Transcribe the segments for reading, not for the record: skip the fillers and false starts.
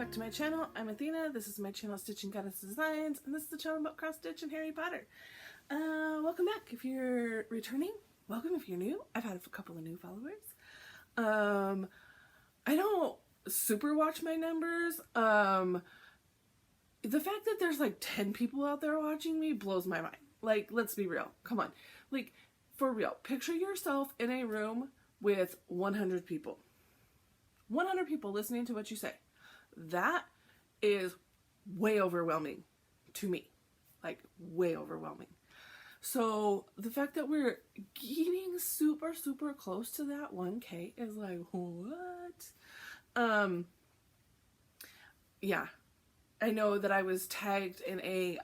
back to my channel. I'm Athena. This is my channel Stitching Goddess Designs, and this is the channel about cross stitch and Harry Potter. Welcome back if you're returning. Welcome if you're new. I've had a couple of new followers. I don't super watch my numbers. The fact that there's like 10 people out there watching me blows my mind. Like, let's be real. Come on. Like, for real. Picture yourself in a room with 100 people. 100 people listening to what you say. That is way overwhelming to me. Like, way overwhelming. So, the fact that we're getting super, super close to that 1K is like, what? Yeah. I know that I was tagged in a,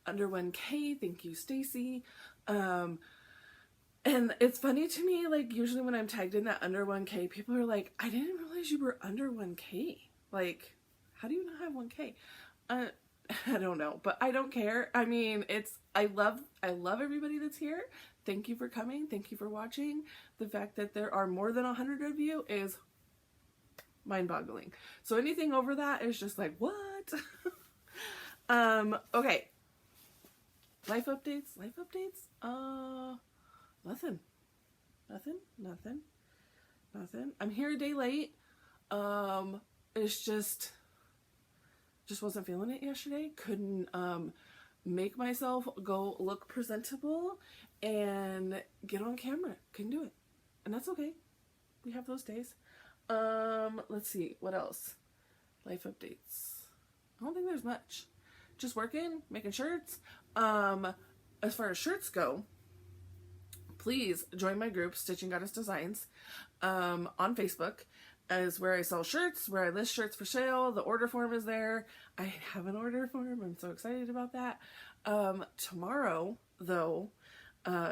under 1K. Thank you, Stacie. And it's funny to me, like, usually when I'm tagged in that under 1K, people are like, I didn't realize you were under 1K. Like, how do you not have 1K? I don't know, but I don't care. I mean, I love everybody that's here. Thank you for coming. Thank you for watching. The fact that there are more than 100 of you is mind-boggling. So anything over that is just like, what? Okay. Life updates? Nothing. I'm here a day late. It's just wasn't feeling it yesterday. Couldn't make myself go look presentable and get on camera. Couldn't do it. And that's okay. We have those days. Let's see, what else? Life updates. I don't think there's much. Just working, making shirts. As far as shirts go, please join my group, Stitching Goddess Designs, on Facebook. Is where I sell shirts, where I list shirts for sale. The order form is there. I have an order form. I'm so excited about that. Tomorrow, though,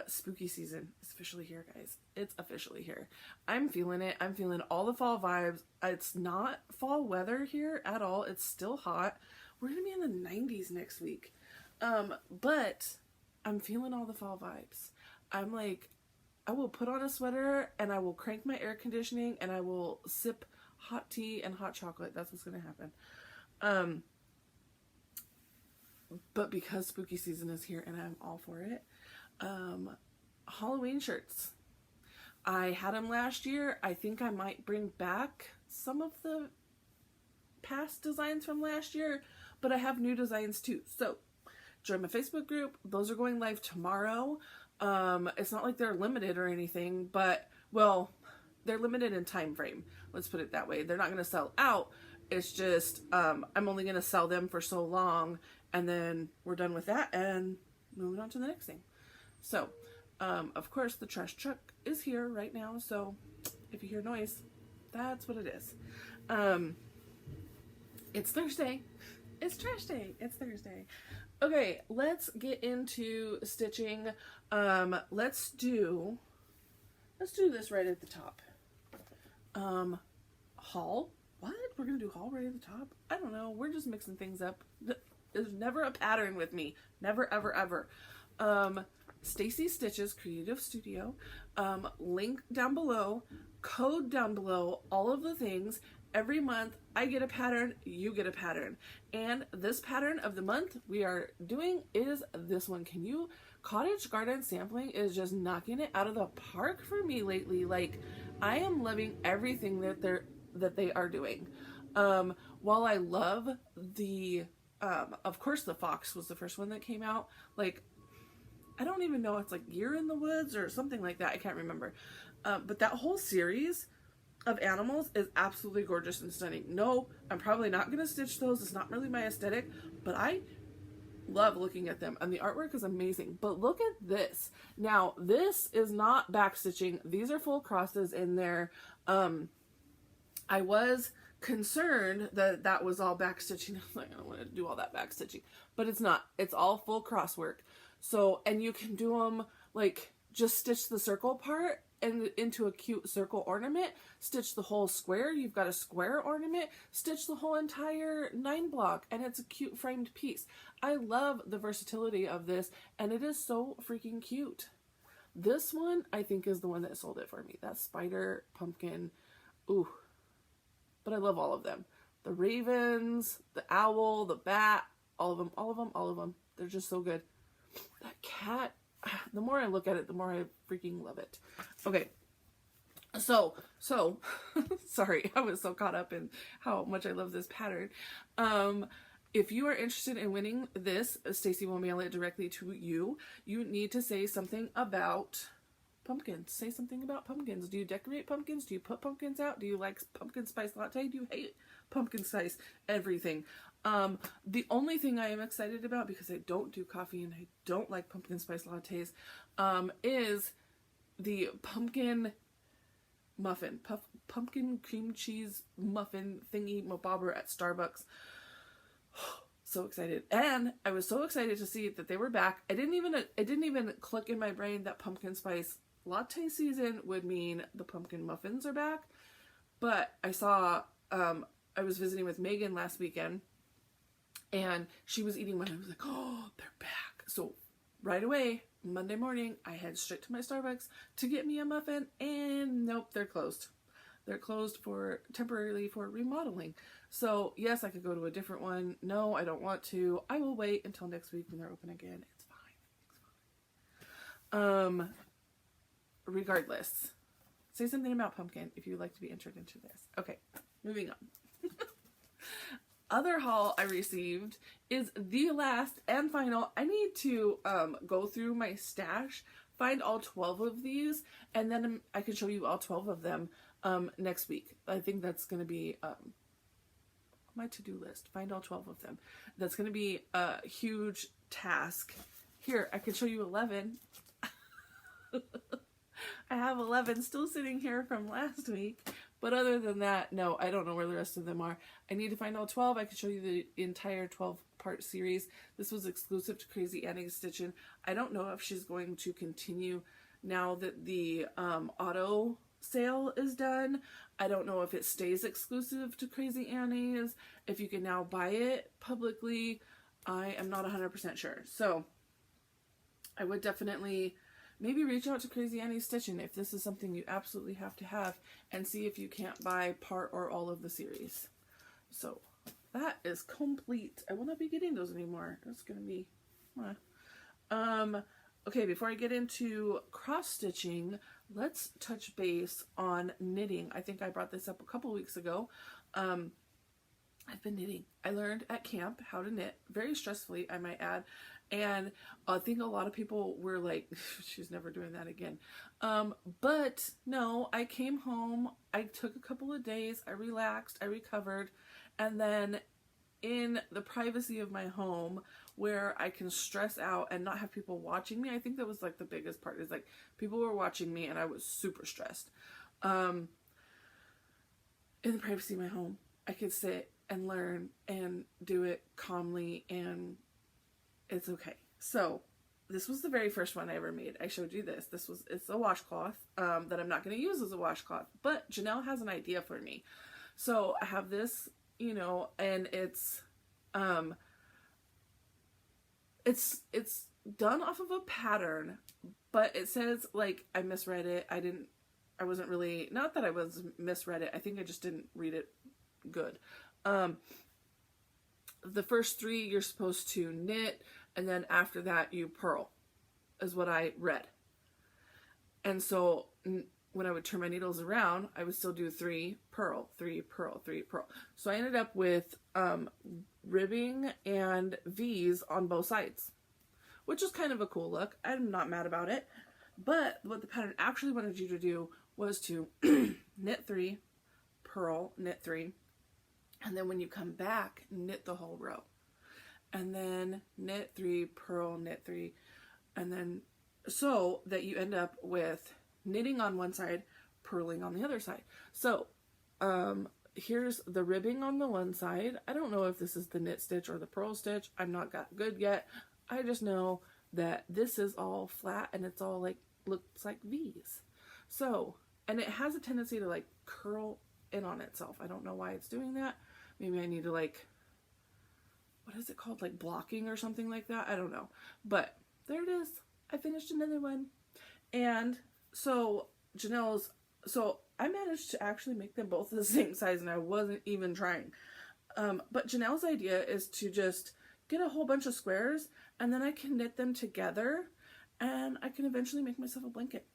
spooky season is officially here, guys. It's officially here. I'm feeling it. I'm feeling all the fall vibes. It's not fall weather here at all. It's still hot. We're going to be in the 90s next week. But I'm feeling all the fall vibes. I'm like, I will put on a sweater and I will crank my air conditioning and I will sip hot tea and hot chocolate. That's what's going to happen. But because spooky season is here and I'm all for it, Halloween shirts. I had them last year. I think I might bring back some of the past designs from last year, but I have new designs too. So join my Facebook group. Those are going live tomorrow. It's not like they're limited or anything, but, well, they're limited in time frame. Let's put it that way. They're not going to sell out. It's just, I'm only going to sell them for so long, and then we're done with that and moving on to the next thing. So, of course, the trash truck is here right now, so if you hear noise, that's what it is. It's Thursday. It's trash day. It's Thursday. Okay, let's get into stitching. Let's do this right at the top. Haul? What? We're gonna do haul right at the top? I don't know. We're just mixing things up. There's never a pattern with me. Never, ever, ever. Stacie Stitches Creative Studio. Link down below. Code down below. All of the things. Every month, I get a pattern, you get a pattern. And this pattern of the month we are doing is this one. Cottage Garden Sampling is just knocking it out of the park for me lately. Like, I am loving everything that they are doing. While I love the, of course the fox was the first one that came out. Like, I don't even know, it's like Year in the Woods or something like that. I can't remember. But that whole series of animals is absolutely gorgeous and stunning. No, I'm probably not going to stitch those. It's not really my aesthetic, but I love looking at them and the artwork is amazing. But look at this. Now, this is not back stitching. These are full crosses in there. I was concerned that that was all back stitching. I was like, I don't want to do all that back stitching, but it's not. It's all full cross work. So, and you can do them like just stitch the circle part and into a cute circle ornament, stitch the whole square, you've got a square ornament, stitch the whole entire 9 block, and it's a cute framed piece. I love the versatility of this, and it is so freaking cute. This one, I think, is the one that sold it for me. That spider pumpkin, ooh. But I love all of them. the ravens, the owl, the bat, all of them, all of them, all of them. They're just so good. That cat, the more I look at it, the more I freaking love it. Okay. So, sorry, I was so caught up in how much I love this pattern. If you are interested in winning this, Stacie will mail it directly to you. You need to say something about pumpkins. Say something about pumpkins. Do you decorate pumpkins? Do you put pumpkins out? Do you like pumpkin spice latte? Do you hate pumpkin spice everything? The only thing I am excited about, because I don't do coffee and I don't like pumpkin spice lattes, is the pumpkin muffin, pumpkin cream cheese muffin thingy mabobber at Starbucks. So excited. And I was so excited to see that they were back. It didn't even click in my brain that pumpkin spice latte season would mean the pumpkin muffins are back. But I saw, I was visiting with Megan last weekend and she was eating one and I was like, oh, they're back. So right away, Monday morning, I head straight to my Starbucks to get me a muffin, and nope, they're closed. They're closed temporarily for remodeling. So yes, I could go to a different one. No, I don't want to. I will wait until next week when they're open again. It's fine. Regardless, say something about pumpkin if you'd like to be entered into this. Okay, moving on. Other haul I received is the last and final. I need to go through my stash, find all 12 of these, and then I can show you all 12 of them next week. I think that's going to be my to-do list. Find all 12 of them. That's going to be a huge task. Here, I can show you 11. I have 11 still sitting here from last week. But other than that, no, I don't know where the rest of them are. I need to find all 12. I can show you the entire 12-part series. This was exclusive to Crazy Annie's Stitchin'. I don't know if she's going to continue now that the auto sale is done. I don't know if it stays exclusive to Crazy Annie's, if you can now buy it publicly. I am not 100% sure. So I would definitely maybe reach out to Crazy Annie's Stitchin' if this is something you absolutely have to have, and see if you can't buy part or all of the series. So that is complete. I will not be getting those anymore. That's gonna be okay, before I get into cross stitching, let's touch base on knitting. I think I brought this up a couple weeks ago. I've been knitting. I learned at camp how to knit, very stressfully, I might add. And I think a lot of people were like, she's never doing that again. But no, I came home, I took a couple of days, I relaxed, I recovered, and then in the privacy of my home where I can stress out and not have people watching me, I think that was like the biggest part, is like people were watching me and I was super stressed. In the privacy of my home, I could sit and learn and do it calmly, and it's okay. So this was the very first one I ever made. I showed you this. It's a washcloth that I'm not going to use as a washcloth, but Janelle has an idea for me. So I have this, you know, and it's done off of a pattern, but it says, like, I misread it. I wasn't really, not that I was misread it. I think I just didn't read it good. The first 3 you're supposed to knit, and then after that you purl, is what I read. And so when I would turn my needles around, I would still do 3 purl, 3 purl, 3 purl. So I ended up with ribbing and V's on both sides, which is kind of a cool look. I'm not mad about it. But what the pattern actually wanted you to do was to knit 3, purl, knit 3, and then when you come back, knit the whole row. And then knit 3, purl, knit 3, and then so that you end up with knitting on one side, purling on the other side. So here's the ribbing on the one side. I don't know if this is the knit stitch or the purl stitch. I'm not got good yet. I just know that this is all flat and it's all like, looks like V's. So, and it has a tendency to like curl in on itself. I don't know why it's doing that. Maybe I need to like, what is it called? Like blocking or something like that. I don't know. But there it is. I finished another one. And so so I managed to actually make them both the same size, and I wasn't even trying. But Janelle's idea is to just get a whole bunch of squares, and then I can knit them together, and I can eventually make myself a blanket.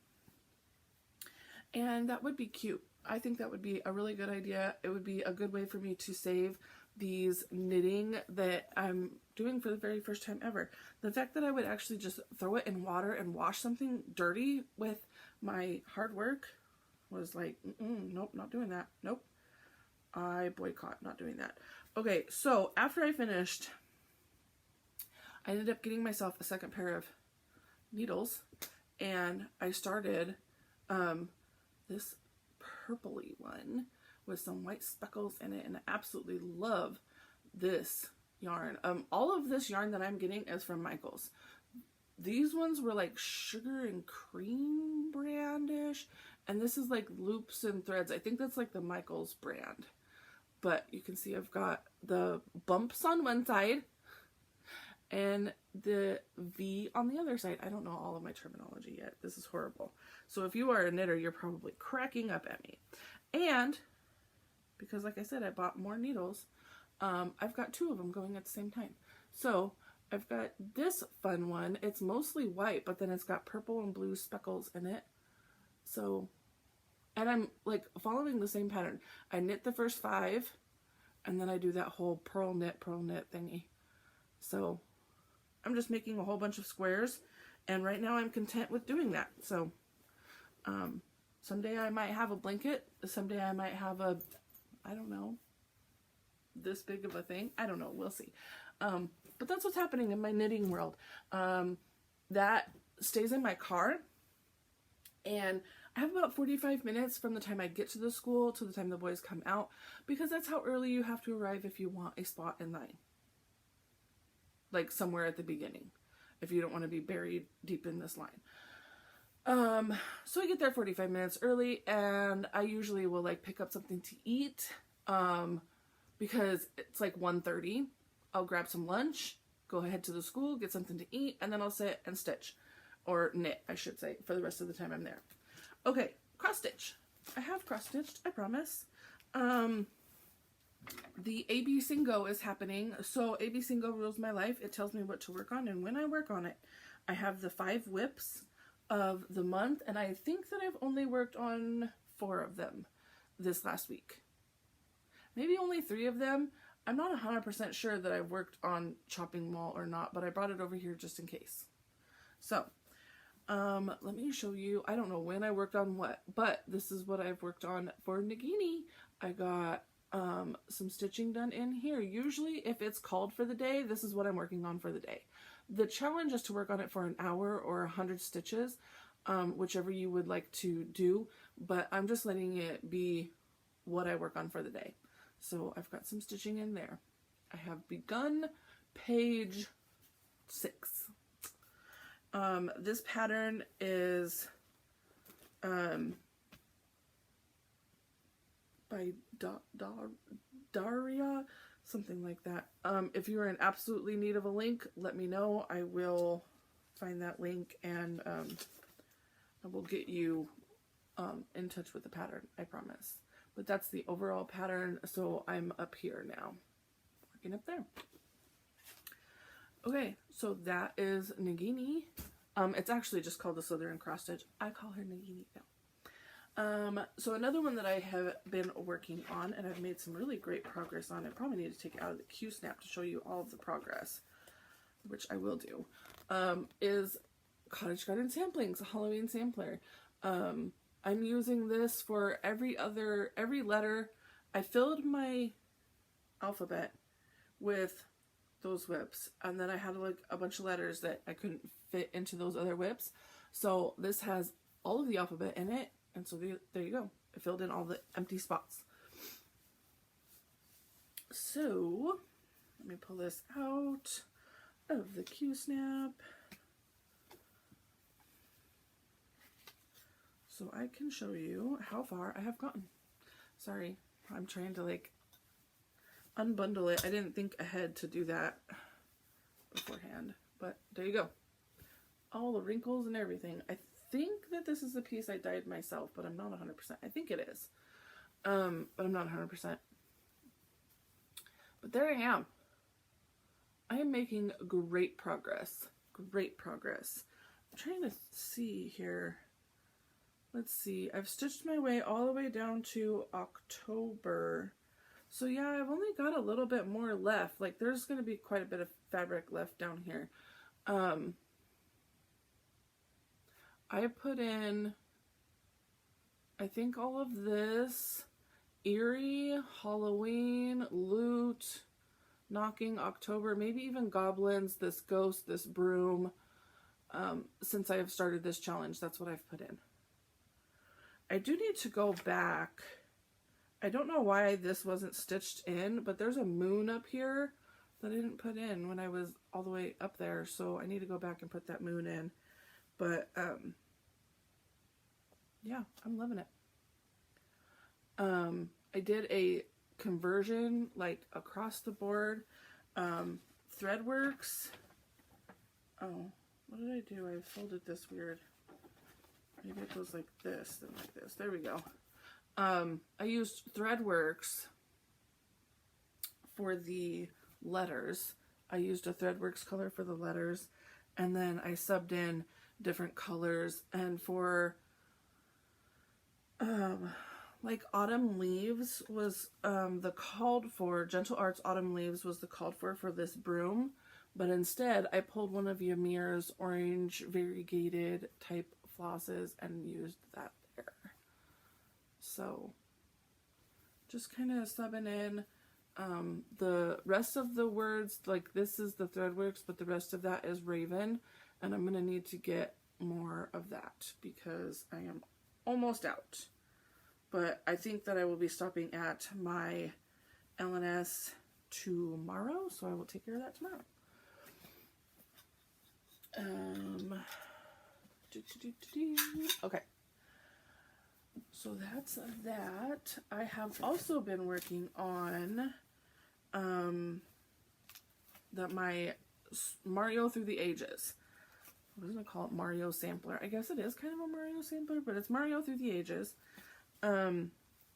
And that would be cute. I think that would be a really good idea. It would be a good way for me to save these knitting that I'm doing for the very first time ever. The fact that I would actually just throw it in water and wash something dirty with my hard work was like, nope, not doing that. Nope. I boycott not doing that. Okay, so after I finished, I ended up getting myself a second pair of needles, and I started this purpley one with some white speckles in it, and I absolutely love this yarn. All of this yarn that I'm getting is from Michaels. These ones were like sugar and cream brandish, and this is like loops and threads. I think that's like the Michaels brand. But you can see I've got the bumps on one side and the V on the other side. I don't know all of my terminology yet. This is horrible. So if you are a knitter, you're probably cracking up at me. And because like I said, I bought more needles, I've got two of them going at the same time. So I've got this fun one. It's mostly white, but then it's got purple and blue speckles in it. So, and I'm like following the same pattern. I knit the first 5, and then I do that whole purl knit thingy. So I'm just making a whole bunch of squares, and right now I'm content with doing that. So someday I might have a blanket. Someday I might have a, I don't know, this big of a thing. I don't know. We'll see. But that's what's happening in my knitting world. That stays in my car, and I have about 45 minutes from the time I get to the school to the time the boys come out, because that's how early you have to arrive if you want a spot in line. Like somewhere at the beginning, if you don't want to be buried deep in this line. So I get there 45 minutes early, and I usually will like pick up something to eat, because it's like 1:30. I'll grab some lunch, go ahead to the school, get something to eat, and then I'll sit and stitch, or knit, I should say, for the rest of the time I'm there. Okay, cross stitch. I have cross stitched, I promise. The AB Singo is happening. So AB Singo rules my life. It tells me what to work on and when I work on it. I have the 5 whips of the month, and I think that I've only worked on 4 of them this last week. Maybe only 3 of them. I'm not 100% sure that I've worked on chopping mall or not, but I brought it over here just in case. So, let me show you. I don't know when I worked on what, but this is what I've worked on for Nagini. I got some stitching done in here. Usually if it's called for the day, this is what I'm working on for the day. The challenge is to work on it for an hour or 100 stitches, whichever you would like to do, but I'm just letting it be what I work on for the day. So I've got some stitching in there. I have begun page 6. This pattern is by Daria, something like that. If you are in absolutely need of a link, let me know. I will find that link, and I will get you in touch with the pattern, I promise. But that's the overall pattern, so I'm up here now, working up there. Okay, so that is Nagini. It's actually just called the Slytherin Cross Stitch. I call her Nagini now. So another one that I have been working on, and I've made some really great progress on, I probably need to take it out of the Qsnap to show you all of the progress, which I will do, is Cottage Garden Samplings, a Halloween sampler. I'm using this for every letter. I filled my alphabet with those whips, and then I had like a bunch of letters that I couldn't fit into those other whips. So this has all of the alphabet in it, and so there you go. I filled in all the empty spots. So let me pull this out of the Qsnap so I can show you how far I have gotten. Sorry, I'm trying to like unbundle it. I didn't think ahead to do that beforehand, but there you go. All the wrinkles and everything. I think that this is the piece I dyed myself, but I'm not 100%. I think it is, but I'm not 100%. But there I am. I am making great progress. Great progress. I'm trying to see here. Let's see. I've stitched my way all the way down to October. So yeah, I've only got a little bit more left. Like there's going to be quite a bit of fabric left down here. I put in, I think all of this, Eerie, Halloween, Loot, Knocking, October, maybe even Goblins, this Ghost, this Broom. Since I have started this challenge, that's what I've put in. I do need to go back. I don't know why this wasn't stitched in, but there's a moon up here that I didn't put in when I was all the way up there, so I need to go back and put that moon in. But, yeah, I'm loving it. I did a conversion, like, across the board. Threadworks. Oh, what did I do? I folded this weird. Maybe it goes like this, then like this. There we go. I used Threadworks for the letters. I used a Threadworks color for the letters, and then I subbed in different colors. And for like Autumn Leaves was the called for, Gentle Arts Autumn Leaves was the called for this broom, but instead I pulled one of Ymir's orange variegated type flosses and used that there. So just kind of subbing in the rest of the words, like this is the Threadworks, but the rest of that is Raven, and I'm going to need to get more of that because I am almost out. But I think that I will be stopping at my LNS tomorrow, so I will take care of that tomorrow. Okay. So that's that. I have also been working on my Mario Through the Ages. I was going to call it Mario Sampler. I guess it is kind of a Mario Sampler, but it's Mario Through the Ages. And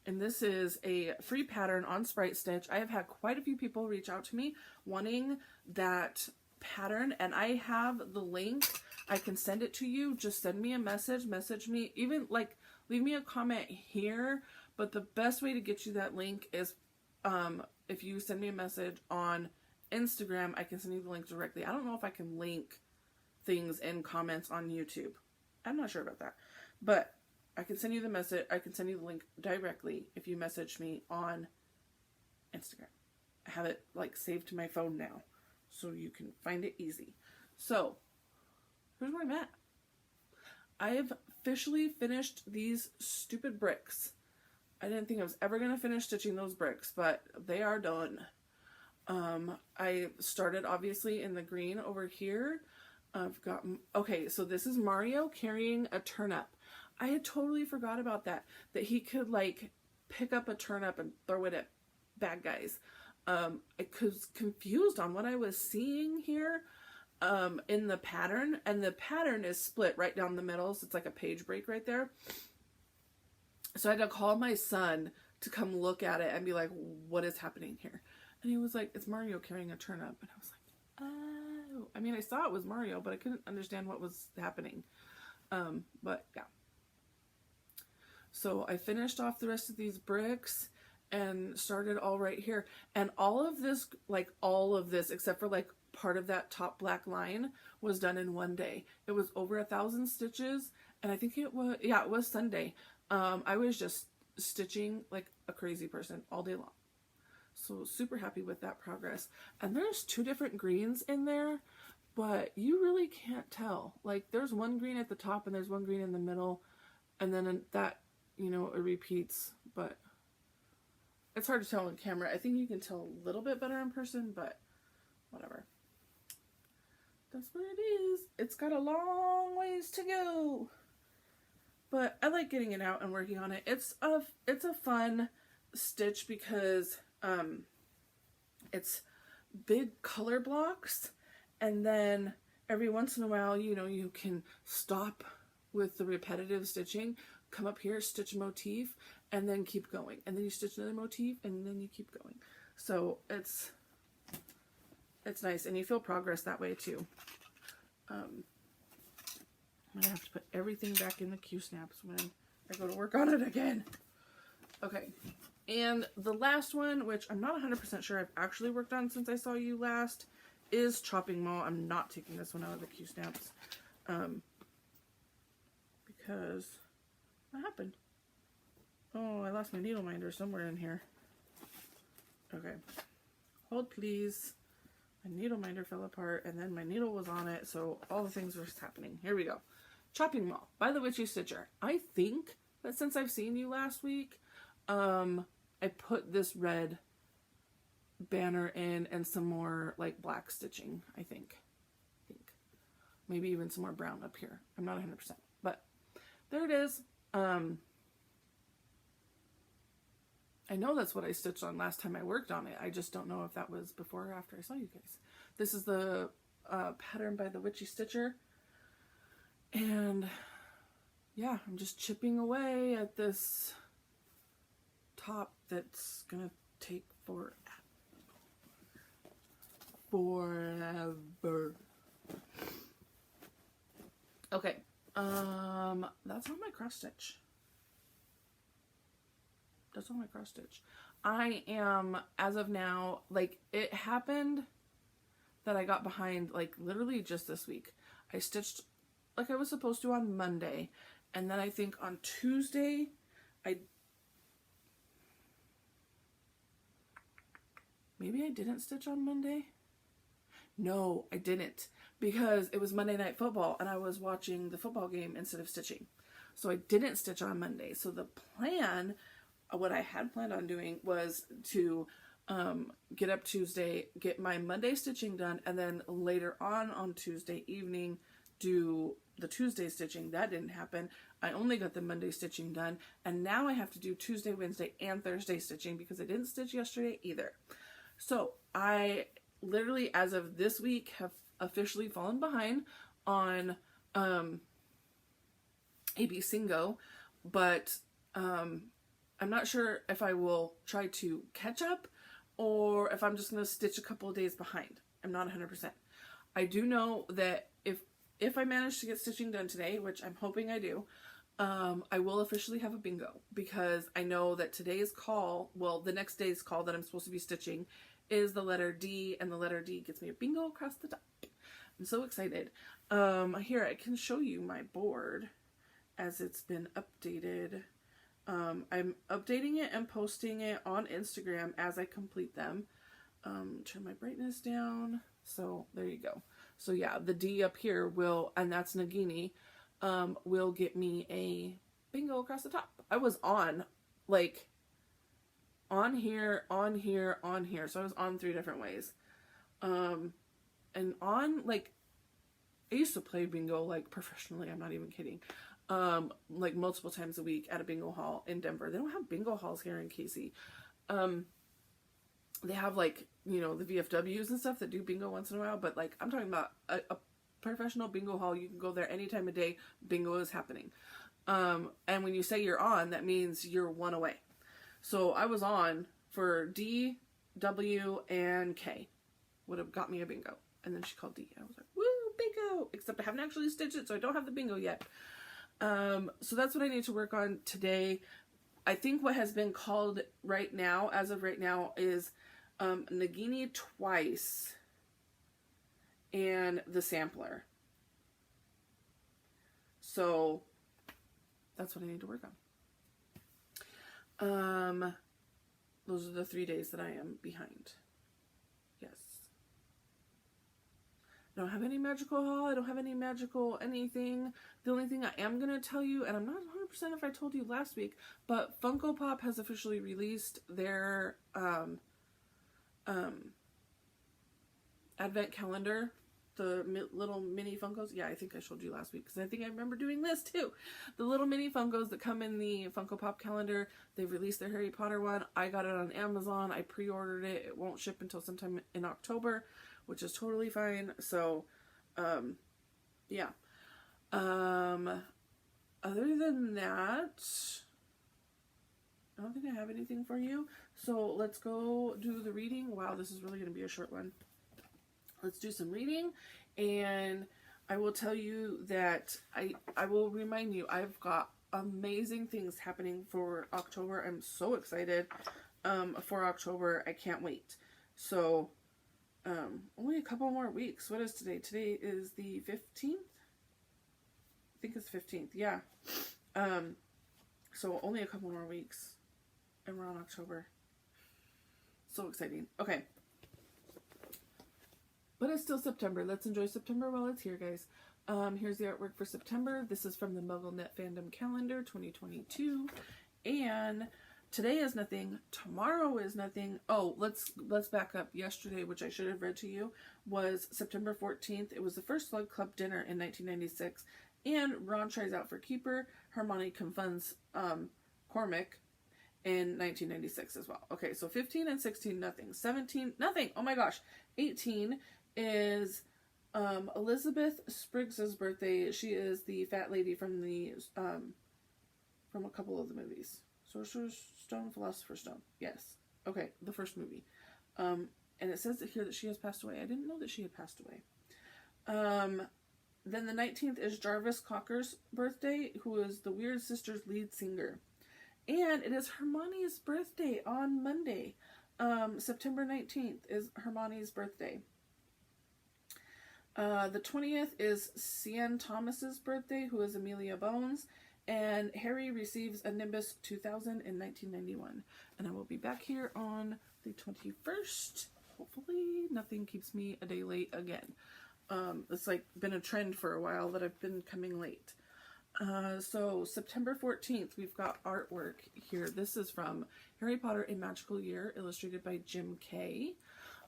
this is a free pattern on Sprite Stitch. I have had quite a few people reach out to me wanting that pattern, and I have the link. I can send it to you. Just send me a message me, even like leave me a comment here, but the best way to get you that link is if you send me a message on Instagram. I can send you the link directly. I don't know if I can link things in comments on YouTube. I'm not sure about that, but I can send you the message. I can send you the link directly if you message me on Instagram. I have it like saved to my phone now, so you can find it easy. So here's where I'm at. I have officially finished these stupid bricks. I didn't think I was ever going to finish stitching those bricks, but they are done. I started obviously in the green over here. I've got, okay, so this is Mario carrying a turnip. I had totally forgot about that he could like pick up a turnip and throw it at bad guys. I was confused on what I was seeing here in the pattern, and the pattern is split right down the middle, so it's like a page break right there. So I had to call my son to come look at it and be like, what is happening here? And he was like, it's Mario carrying a turnip. And I was like, oh. I mean, I saw it was Mario, but I couldn't understand what was happening. But yeah. So I finished off the rest of these bricks and started all right here. And all of this, except for like part of that top black line, was done in one day. It was over 1,000 stitches, and I think it was Sunday. I was just stitching like a crazy person all day long. So super happy with that progress. And there's 2 different greens in there, but you really can't tell. Like there's one green at the top and there's one green in the middle, and then that, you know, it repeats, but it's hard to tell on camera. I think you can tell a little bit better in person, but whatever. That's what it is. It's got a long ways to go, but I like getting it out and working on it. It's a fun stitch because it's big color blocks, and then every once in a while, you know, you can stop with the repetitive stitching, come up here, stitch a motif, and then keep going, and then you stitch another motif, and then you keep going. So it's It's nice, and you feel progress that way too. I'm gonna have to put everything back in the Qsnaps when I go to work on it again. Okay, and the last one, which I'm not 100% sure I've actually worked on since I saw you last, is Chopping Mall. I'm not taking this one out of the Qsnaps. Because what happened? Oh, I lost my needle minder somewhere in here. Okay. Hold please. My needle minder fell apart and then my needle was on it, so all the things were happening. Here we go. Chopping Mall by the Witchy Stitcher. I think that since I've seen you last week, I put this red banner in and some more like black stitching, I think. Maybe even some more brown up here. I'm not 100%, but there it is. I know that's what I stitched on last time I worked on it. I just don't know if that was before or after I saw you guys. This is the pattern by the Witchy Stitcher. And yeah, I'm just chipping away at this top that's gonna take forever. Okay, that's on my cross stitch. That's on my cross stitch. I am, as of now, like, it happened that I got behind, like, literally just this week. I stitched like I was supposed to on Monday, and then I think on Tuesday, maybe I didn't stitch on Monday? No, I didn't, because it was Monday Night Football, and I was watching the football game instead of stitching. So I didn't stitch on Monday. So the plan, what I had planned on doing was to get up Tuesday, get my Monday stitching done, and then later on Tuesday evening do the Tuesday stitching. That didn't happen. I only got the Monday stitching done, and now I have to do Tuesday, Wednesday, and Thursday stitching because I didn't stitch yesterday either. So I literally, as of this week, have officially fallen behind on AB Singo, but I'm not sure if I will try to catch up or if I'm just going to stitch a couple of days behind. I'm not 100%. I do know that if I manage to get stitching done today, which I'm hoping I do, I will officially have a bingo, because I know that today's call, well, the next day's call that I'm supposed to be stitching is the letter D, and the letter D gets me a bingo across the top. I'm so excited. Here, I can show you my board as it's been updated. I'm updating it and posting it on Instagram as I complete them. Turn my brightness down. So there you go. So yeah, the D up here will, and that's Nagini, will get me a bingo across the top. I was on, like, on here, on here, on here. So I was on 3 different ways. And on, like, I used to play bingo, like, professionally. I'm not even kidding. Like, multiple times a week at a bingo hall in Denver. They don't have bingo halls here in Casey. They have, like, you know, the VFWs and stuff that do bingo once in a while, but, like, I'm talking about a professional bingo hall. You can go there any time of day. Bingo is happening. And when you say you're on, that means you're 1 away. So I was on for D, W, and K. Would have got me a bingo. And then she called D. I was like, woo, bingo! Except I haven't actually stitched it, so I don't have the bingo yet. So that's what I need to work on today. I think what has been called right now, as of right now, is Nagini twice and the sampler. So that's what I need to work on. Those are the 3 days that I am behind. Yes. I don't have any magical haul. I don't have any magical anything. The only thing I am going to tell you, and I'm not 100% if I told you last week, but Funko Pop has officially released their advent calendar, the little mini Funkos. Yeah, I think I showed you last week because I think I remember doing this too. The little mini Funkos that come in the Funko Pop calendar, they've released their Harry Potter one. I got it on Amazon. I pre-ordered it. It won't ship until sometime in October, which is totally fine. So, yeah. Other than that, I don't think I have anything for you. So let's go do the reading. Wow, this is really going to be a short one. let's do some reading, and I will tell you that I will remind you, I've got amazing things happening for October. I'm so excited for October. I can't wait. So, only a couple more weeks. What is today? Today is the 15th? I think it's 15th, yeah. So only a couple more weeks, and we're on October. So exciting. Okay. But it's still September. Let's enjoy September while it's here, guys. Here's the artwork for September. This is from the MuggleNet Fandom Calendar 2022. And today is nothing. Tomorrow is nothing. Oh, let's back up. Yesterday, which I should have read to you, was September 14th. It was the first Slug Club dinner in 1996. And Ron tries out for keeper. Hermione confunds Cormac in 1996 as well. Okay, so 15 and 16, nothing. 17, nothing. Oh my gosh. 18 is Elizabeth Spriggs's birthday. She is the fat lady from the from a couple of the movies. Sorcerer's Stone, Philosopher's Stone. Yes. Okay, the first movie. And it says here that she has passed away. I didn't know that she had passed away. Then the 19th is Jarvis Cocker's birthday, who is the Weird Sisters lead singer. And it is Hermione's birthday on Monday. September 19th is Hermione's birthday. The 20th is Sian Thomas's birthday, who is Amelia Bones. And Harry receives a Nimbus 2000 in 1991. And I will be back here on the 21st. Hopefully nothing keeps me a day late again. It's like been a trend for a while that I've been coming late. So September 14th, we've got artwork here. This is from Harry Potter: A Magical Year, illustrated by Jim Kay.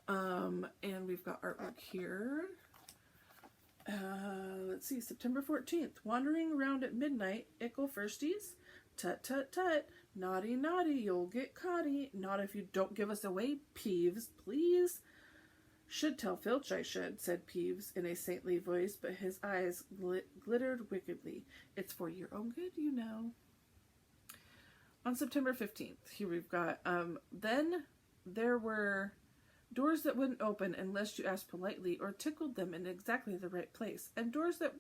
And we've got artwork here. Let's see, September 14th, wandering around at midnight, ickle firsties. Tut tut tut, naughty naughty, you'll get caughty. Not if you don't give us away, Peeves, please. Should tell Filch I should, said Peeves in a saintly voice, but his eyes glittered wickedly. It's for your own good, you know. On September 15th, here we've got, then there were doors that wouldn't open unless you asked politely or tickled them in exactly the right place, and doors that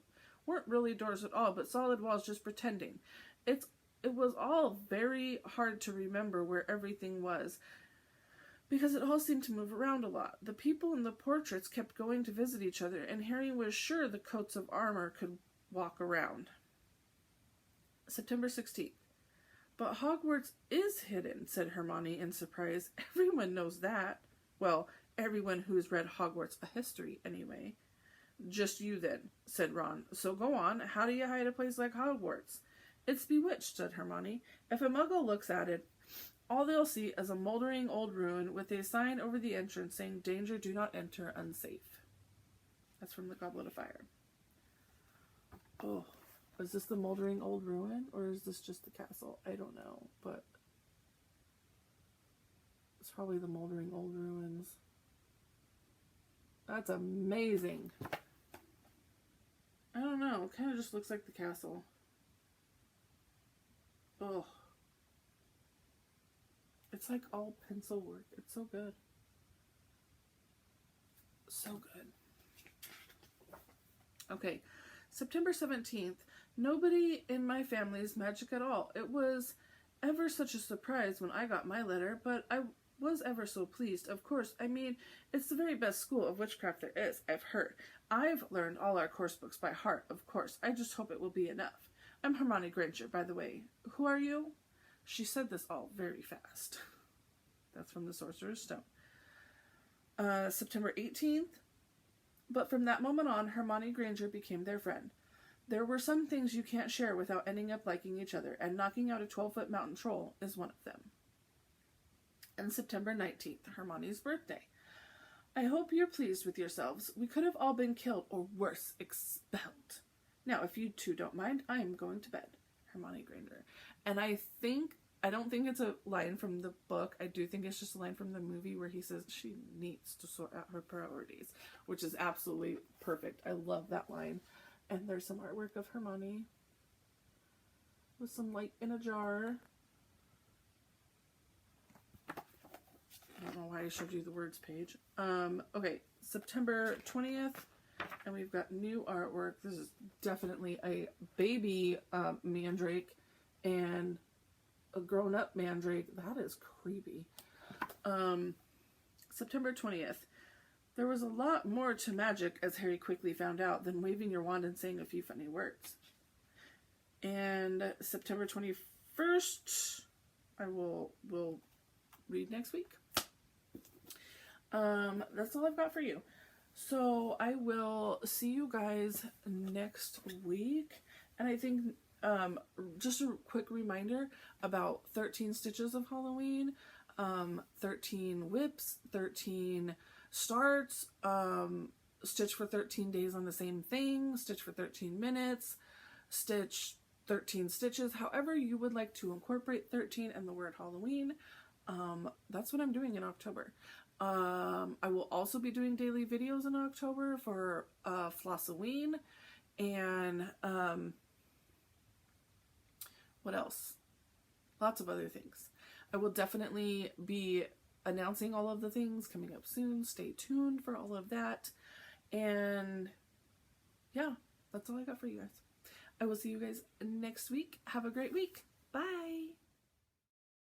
weren't really doors at all, but solid walls just pretending. It was all very hard to remember where everything was, because it all seemed to move around a lot. The people in the portraits kept going to visit each other, and Harry was sure the coats of armor could walk around. September 16th. But Hogwarts is hidden, said Hermione in surprise. Everyone knows that. Well, everyone who's read Hogwarts a history, anyway. Just you then, said Ron. So go on, how do you hide a place like Hogwarts? It's bewitched, said Hermione. If a muggle looks at it, all they'll see is a moldering old ruin with a sign over the entrance saying, "Danger, do not enter, unsafe." That's from the Goblet of Fire. Oh, is this the moldering old ruin, or is this just the castle? I don't know, but it's probably the moldering old ruins. That's amazing. I don't know, it kind of just looks like the castle. Oh. It's like all pencil work. It's so good. So good. Okay, September 17th. Nobody in my family is magic at all. It was ever such a surprise when I got my letter, but I was ever so pleased. Of course, I mean, it's the very best school of witchcraft there is, I've heard. I've learned all our course books by heart, of course. I just hope it will be enough. I'm Hermione Granger, by the way. Who are you? She said this all very fast. That's from the Sorcerer's Stone. September 18th. But from that moment on, Hermione Granger became their friend. There were some things you can't share without ending up liking each other, and knocking out a 12-foot mountain troll is one of them. And September 19th, Hermione's birthday. I hope you're pleased with yourselves. We could have all been killed, or worse, expelled. Now, if you two don't mind, I am going to bed. Hermione Granger. And I don't think it's a line from the book. I do think it's just a line from the movie where he says she needs to sort out her priorities, which is absolutely perfect. I love that line. And there's some artwork of Hermione with some light in a jar. I don't know why I showed you the words page. Okay, September 20th, and we've got new artwork. This is definitely a baby mandrake and a grown-up mandrake. That is creepy. September 20th. There was a lot more to magic, as Harry quickly found out, than waving your wand and saying a few funny words. And September 21st, I will read next week. That's all I've got for you. So I will see you guys next week. And I think just a quick reminder about 13 Stitches of Halloween, 13 whips, 13 starts, stitch for 13 days on the same thing, stitch for 13 minutes, stitch 13 stitches, however you would like to incorporate 13 and the word Halloween. That's what I'm doing in October. I will also be doing daily videos in October for Flossoween, and what else? Lots of other things. I will definitely be announcing all of the things coming up soon. Stay tuned for all of that. And yeah, that's all I got for you guys. I will see you guys next week. Have a great week. Bye.